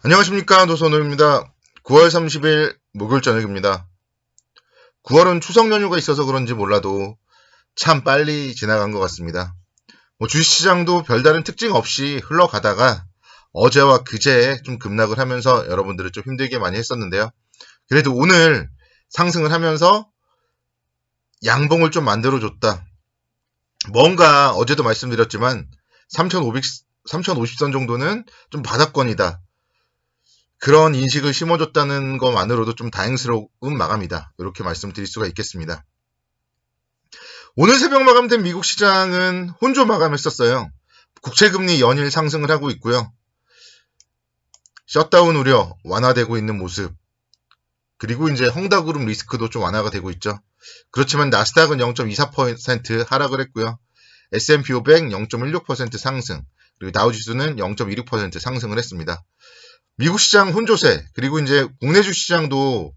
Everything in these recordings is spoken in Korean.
안녕하십니까, 노선호입니다. 9월 30일 목요일 저녁입니다. 9월은 추석 연휴가 있어서 그런지 몰라도 참 빨리 지나간 것 같습니다. 주식시장도 별다른 특징 없이 흘러가다가 어제와 그제 좀 급락을 하면서 여러분들을 좀 힘들게 많이 했었는데요. 그래도 오늘 상승을 하면서 양봉을 좀 만들어줬다. 뭔가 어제도 말씀드렸지만 3,550선 정도는 좀 바닥권이다. 그런 인식을 심어줬다는 것만으로도 좀 다행스러운 마감이다. 이렇게 말씀드릴 수가 있겠습니다. 오늘 새벽 마감된 미국 시장은 혼조 마감했었어요. 국채금리 연일 상승을 하고 있고요. 셧다운 우려 완화되고 있는 모습. 그리고 이제 헝다그룹 리스크도 좀 완화가 되고 있죠. 그렇지만 나스닥은 0.24% 하락을 했고요. S&P 500 0.16% 상승, 그리고 다우지수는 0.26% 상승을 했습니다. 미국 시장 혼조세, 그리고 이제 국내 주시장도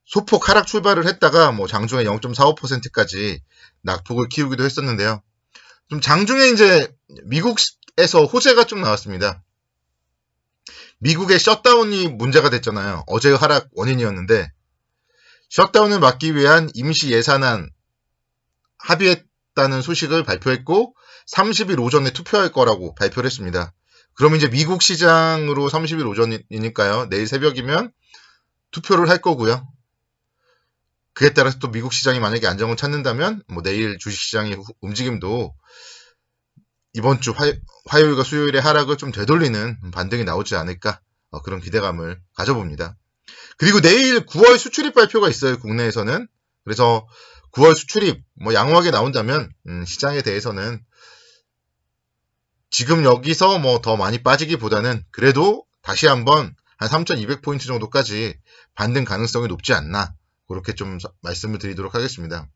소폭 하락 출발을 했다가 장중에 0.45%까지 낙폭을 키우기도 했었는데요. 좀 장중에 이제 미국에서 호재가 좀 나왔습니다. 미국의 셧다운이 문제가 됐잖아요. 어제의 하락 원인이었는데 셧다운을 막기 위한 임시 예산안 합의했다는 소식을 발표했고 30일 오전에 투표할 거라고 발표를 했습니다. 그럼 이제 미국 시장으로 30일 오전이니까요. 내일 새벽이면 투표를 할 거고요. 그에 따라서 또 미국 시장이 만약에 안정을 찾는다면 내일 주식시장의 움직임도 이번 주 화요일과 수요일에 하락을 좀 되돌리는 반등이 나오지 않을까 그런 기대감을 가져봅니다. 그리고 내일 9월 수출입 발표가 있어요. 국내에서는. 그래서 9월 수출입 양호하게 나온다면 시장에 대해서는 지금 여기서 더 많이 빠지기보다는 그래도 다시 한번 한 3,200포인트 정도까지 반등 가능성이 높지 않나 그렇게 좀 말씀을 드리도록 하겠습니다.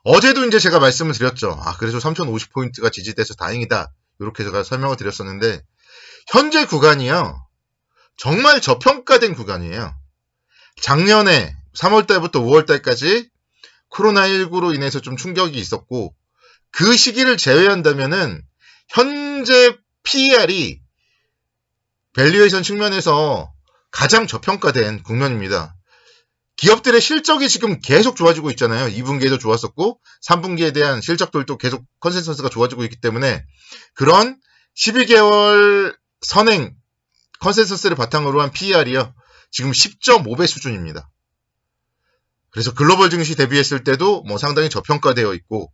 어제도 이제 제가 말씀을 드렸죠. 그래서 3,050포인트가 지지돼서 다행이다. 이렇게 제가 설명을 드렸었는데 현재 구간이요. 정말 저평가된 구간이에요. 작년에 3월달부터 5월달까지 코로나19로 인해서 좀 충격이 있었고 그 시기를 제외한다면은 현재 PER이 밸류에이션 측면에서 가장 저평가된 국면입니다. 기업들의 실적이 지금 계속 좋아지고 있잖아요. 2분기에도 좋았었고 3분기에 대한 실적들도 계속 컨센서스가 좋아지고 있기 때문에 그런 12개월 선행 컨센서스를 바탕으로 한 PER이요. 지금 10.5배 수준입니다. 그래서 글로벌 증시 대비했을 때도 상당히 저평가되어 있고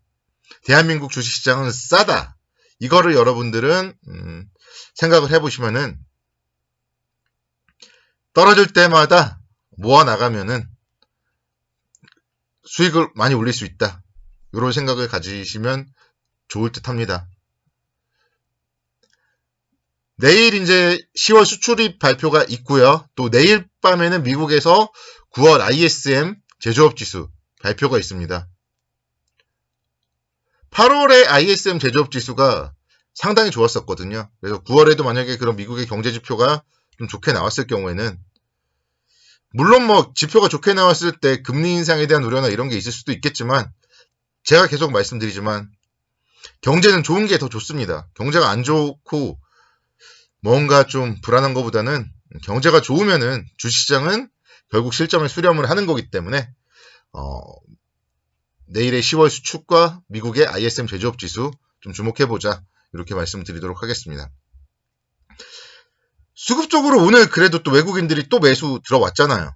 대한민국 주식시장은 싸다. 이거를 여러분들은 생각을 해보시면은 떨어질 때마다 모아나가면은 수익을 많이 올릴 수 있다. 이런 생각을 가지시면 좋을 듯 합니다. 내일 이제 10월 수출입 발표가 있고요. 또 내일 밤에는 미국에서 9월 ISM 제조업 지수 발표가 있습니다. 8월에 ISM 제조업 지수가 상당히 좋았었거든요. 그래서 9월에도 만약에 그런 미국의 경제 지표가 좀 좋게 나왔을 경우에는 물론 지표가 좋게 나왔을 때 금리 인상에 대한 우려나 이런 게 있을 수도 있겠지만 제가 계속 말씀드리지만 경제는 좋은 게 더 좋습니다. 경제가 안 좋고 뭔가 좀 불안한 것보다는 경제가 좋으면은 주식시장은 결국 실점을 수렴을 하는 거기 때문에 내일의 10월 수축과 미국의 ISM 제조업 지수 좀 주목해보자 이렇게 말씀드리도록 하겠습니다. 수급적으로 오늘 그래도 또 외국인들이 또 매수 들어왔잖아요.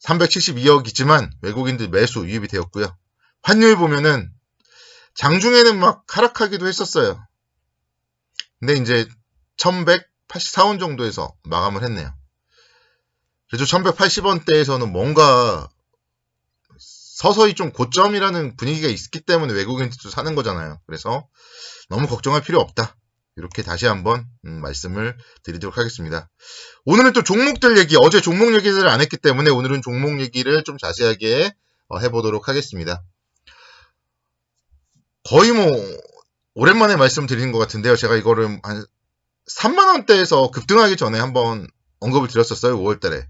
372억이지만 외국인들 매수 유입이 되었고요. 환율 보면은 장중에는 하락하기도 했었어요. 근데 이제 1184원 정도에서 마감을 했네요. 그래서 1180원대에서는 뭔가 서서히 좀 고점이라는 분위기가 있기 때문에 외국인들도 사는 거잖아요. 그래서 너무 걱정할 필요 없다. 이렇게 다시 한번 말씀을 드리도록 하겠습니다. 오늘은 또 종목들 얘기, 어제 종목 얘기를 안 했기 때문에 오늘은 종목 얘기를 좀 자세하게 해보도록 하겠습니다. 거의 오랜만에 말씀드리는 것 같은데요. 제가 이거를 한 3만원대에서 급등하기 전에 한번 언급을 드렸었어요. 5월달에.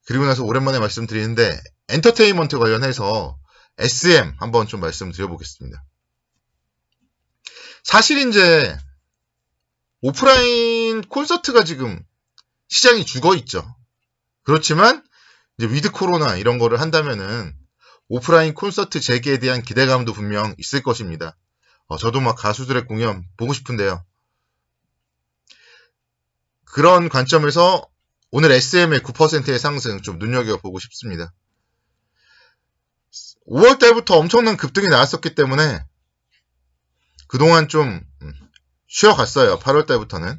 그리고 나서 오랜만에 말씀드리는데 엔터테인먼트 관련해서 SM 한번 좀 말씀드려보겠습니다. 사실 이제 오프라인 콘서트가 지금 시장이 죽어 있죠. 그렇지만 이제 위드 코로나 이런 거를 한다면은 오프라인 콘서트 재개에 대한 기대감도 분명 있을 것입니다. 저도 막 가수들의 공연 보고 싶은데요. 그런 관점에서 오늘 SM의 9%의 상승 좀 눈여겨보고 싶습니다. 5월달부터 엄청난 급등이 나왔었기 때문에 그동안 좀 쉬어갔어요. 8월달부터는.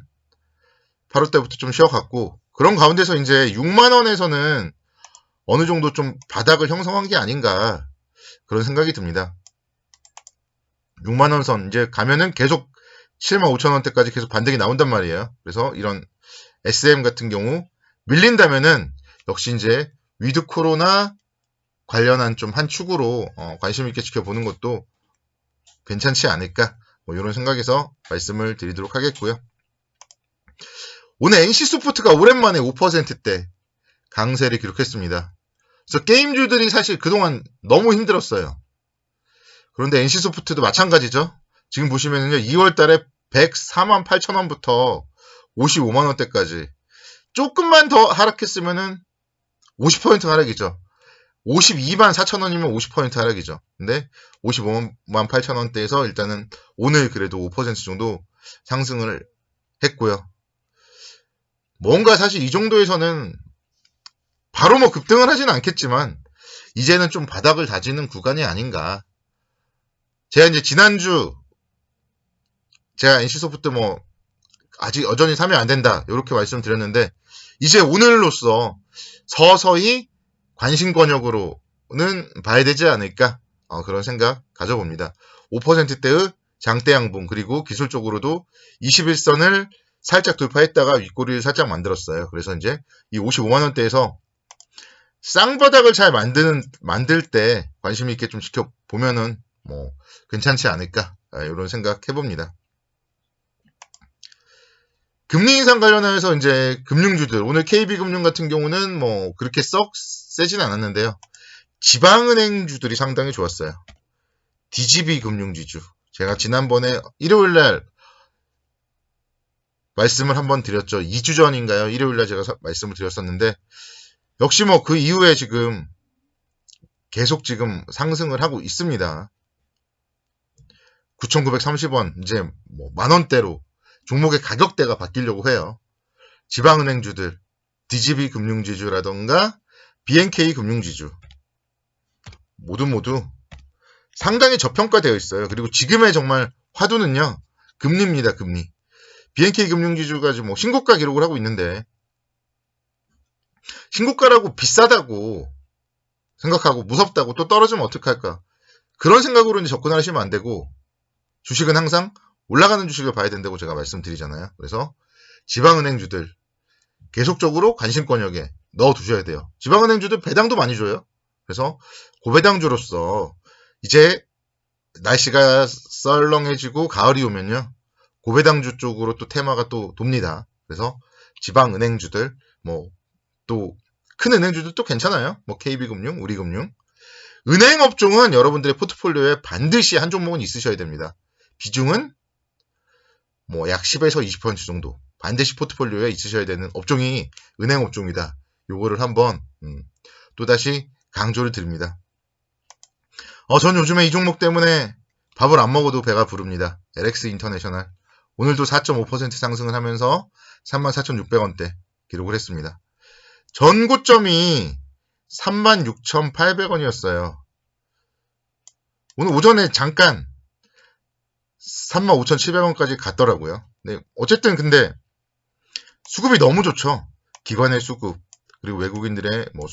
8월달부터 좀 쉬어갔고 그런 가운데서 이제 6만원에서는 어느 정도 좀 바닥을 형성한 게 아닌가 그런 생각이 듭니다. 6만원 선 이제 가면은 계속 75,000원대까지 계속 반등이 나온단 말이에요. 그래서 이런 SM 같은 경우 밀린다면은 역시 이제 위드 코로나 관련한 좀 한 축으로 관심 있게 지켜보는 것도 괜찮지 않을까 뭐 이런 생각에서 말씀을 드리도록 하겠고요. 오늘 NC소프트가 오랜만에 5%대 강세를 기록했습니다. 그래서 게임주들이 사실 그동안 너무 힘들었어요. 그런데 NC소프트도 마찬가지죠. 지금 보시면은요 2월달에 104만8천원부터 55만원대까지 조금만 더 하락했으면은 50% 하락이죠. 52만 4천원이면 50% 하락이죠. 근데 55만 8천원대에서 일단은 오늘 그래도 5% 정도 상승을 했고요. 뭔가 사실 이 정도에서는 바로 뭐 급등을 하지는 않겠지만 이제는 좀 바닥을 다지는 구간이 아닌가. 제가 이제 지난주 제가 NC소프트 뭐 아직 여전히 사면 안 된다 이렇게 말씀드렸는데 이제 오늘로써 서서히 관심권역으로는 봐야 되지 않을까 그런 생각 가져봅니다. 5%대의 장대 양봉 그리고 기술적으로도 21선을 살짝 돌파했다가 윗꼬리를 살짝 만들었어요. 그래서 이제 이 55만원대에서 쌍바닥을 잘 만들 때 관심 있게 좀 지켜보면은 뭐 괜찮지 않을까 이런 생각 해봅니다. 금리 인상 관련해서 이제 금융주들 오늘 KB금융 같은 경우는 뭐 그렇게 썩 세진 않았는데요. 지방은행주들이 상당히 좋았어요. DGB 금융지주 제가 지난번에 일요일날 말씀을 한번 드렸죠. 2주 전인가요? 일요일날 제가 말씀을 드렸었는데 역시 뭐 그 이후에 지금 계속 지금 상승을 하고 있습니다. 9,930원 이제 뭐 만원대로 종목의 가격대가 바뀌려고 해요. 지방은행주들 DGB 금융지주라던가 BNK 금융지주 모두 상당히 저평가되어 있어요. 그리고 지금의 정말 화두는요. 금리입니다. 금리. BNK 금융지주가 지금 뭐 신고가 기록을 하고 있는데 신고가라고 비싸다고 생각하고 무섭다고 또 떨어지면 어떡할까. 그런 생각으로 이제 접근하시면 안 되고 주식은 항상 올라가는 주식을 봐야 된다고 제가 말씀드리잖아요. 그래서 지방은행주들 계속적으로 관심권역에 넣어두셔야 돼요. 지방은행주들 배당도 많이 줘요. 그래서 고배당주로서 이제 날씨가 썰렁해지고 가을이 오면요. 고배당주 쪽으로 또 테마가 또 돕니다. 그래서 지방은행주들 뭐 또 큰 은행주들도 괜찮아요. 뭐 KB금융, 우리금융. 은행업종은 여러분들의 포트폴리오에 반드시 한 종목은 있으셔야 됩니다. 비중은 뭐 약 10에서 20% 정도 반드시 포트폴리오에 있으셔야 되는 업종이 은행업종이다. 요거를 한번 또다시 강조를 드립니다. 전 요즘에 이 종목 때문에 밥을 안 먹어도 배가 부릅니다. LX 인터내셔널 오늘도 4.5% 상승을 하면서 34,600원대 기록을 했습니다. 전고점이 36,800원이었어요. 오늘 오전에 잠깐 35,700원까지 갔더라고요. 네, 어쨌든 근데 수급이 너무 좋죠. 기관의 수급 그리고 외국인들의 뭐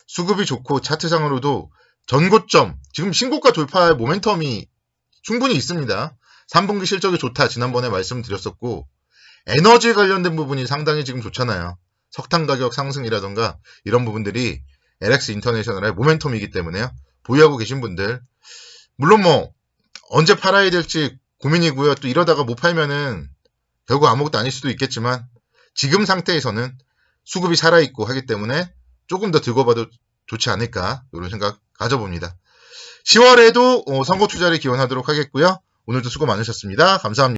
수급이 좋고 차트상으로도 전고점 지금 신고가 돌파할 모멘텀이 충분히 있습니다. 3분기 실적이 좋다 지난번에 말씀드렸었고 에너지 관련된 부분이 상당히 지금 좋잖아요. 석탄 가격 상승이라던가 이런 부분들이 LX 인터내셔널의 모멘텀이기 때문에요. 보유하고 계신 분들 물론 뭐 언제 팔아야 될지 고민이고요. 또 이러다가 못 팔면은 결국 아무것도 아닐 수도 있겠지만 지금 상태에서는 수급이 살아있고 하기 때문에 조금 더 들고 봐도 좋지 않을까 이런 생각 가져봅니다. 10월에도 선거 투자를 기원하도록 하겠고요. 오늘도 수고 많으셨습니다. 감사합니다.